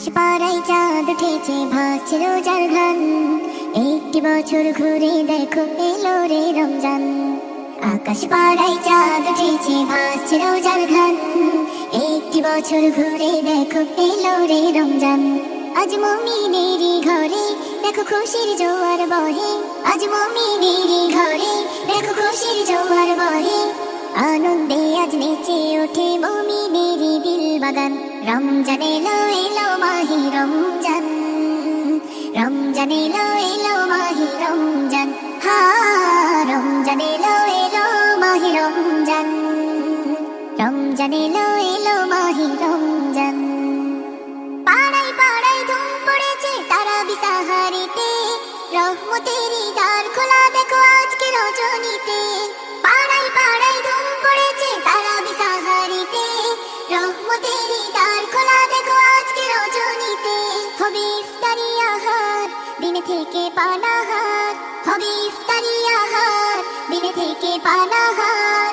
পাড়ায় চাঁদ উঠেছে ভাসছে রোজার ঘ্রাণ, একটি বছর ঘুরে দেখো এলো রে রমজান। আকাশ পাড়ায় চাঁদ উঠেছে ভাসছে রোজার ঘ্রাণ, একটি বছর ঘুরে দেখো এলো রে রমজান। আজ মুমিনেরই ঘরে দেখো খুশির জোয়ার বহে, আজ মুমিনেরই ঘরে দেখো খুশির জোয়ার বহে। আনন্দে আজ নেচে ওঠে মুমিনেরই দিল বাগান। রমজান এলো এলো মাহি রমজান, রমজান এলো এলো মাহি রমজান। হা রমজান এলো এলো মাহি রমজান, রমজান এলো এলো মাহি রমজান। পাড়ায় পাড়ায় ধুম পড়েছে তারাবি সাহারিতে, রহমতেরই দ্বার খোলা দেখো আজকে রজনীতে। পাড়ায় পাড়ায় ধুম পড়েছে তারাবি সাহারিতে, রহমতেরই দ্বার খোলা দেখো আজকে রজনীতে। হবে ইফতারি আহার দিনে থেকে পানাহার, হবে ইফতারি আহার দিনে থেকে পানাহার।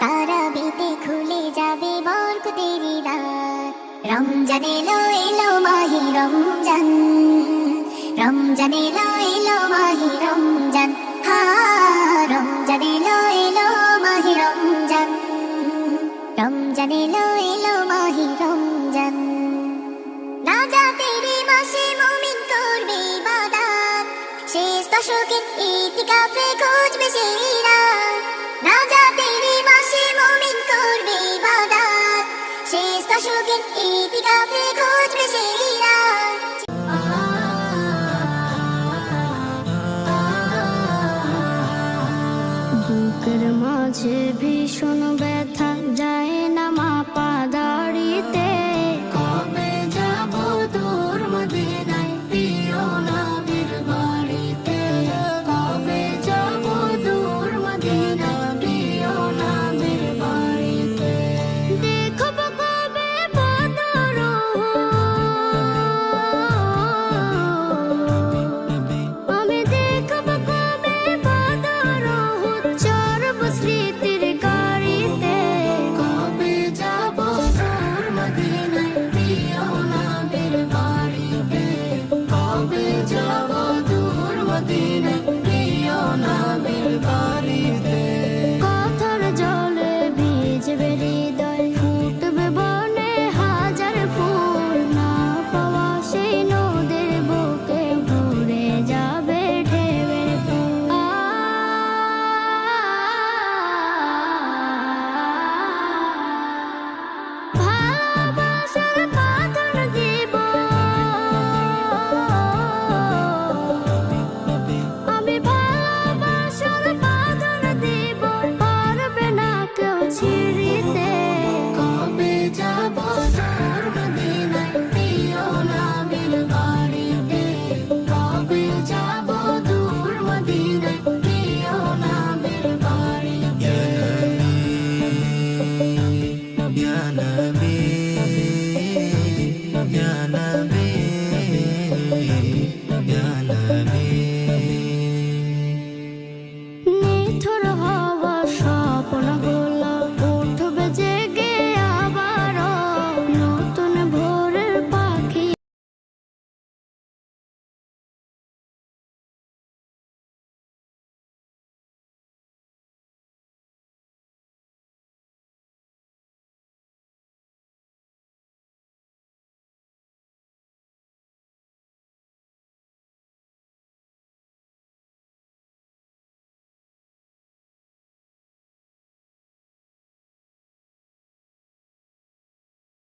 তারাবিতে খুলে যাবে বরকতেরই দ্বার। রমজান এলো এলো মাহি রমজান, রমজান এলো এলো মাহি রমজান। হা রমজান এলো এলো মাহি রমজান, রমজান এলো এলো মাহি রমজান। নাজাতের মাসে মুমিন করবে ইবাদত, শেষ দশকের ইতিকাফে খুঁজবে সেই রাত। নাজাতের মাসে মুমিন করবে ইবাদত, শেষ দশকের ইতিকাফে খুঁজবে সেই রাত। বুকের মাঝে ভীষণ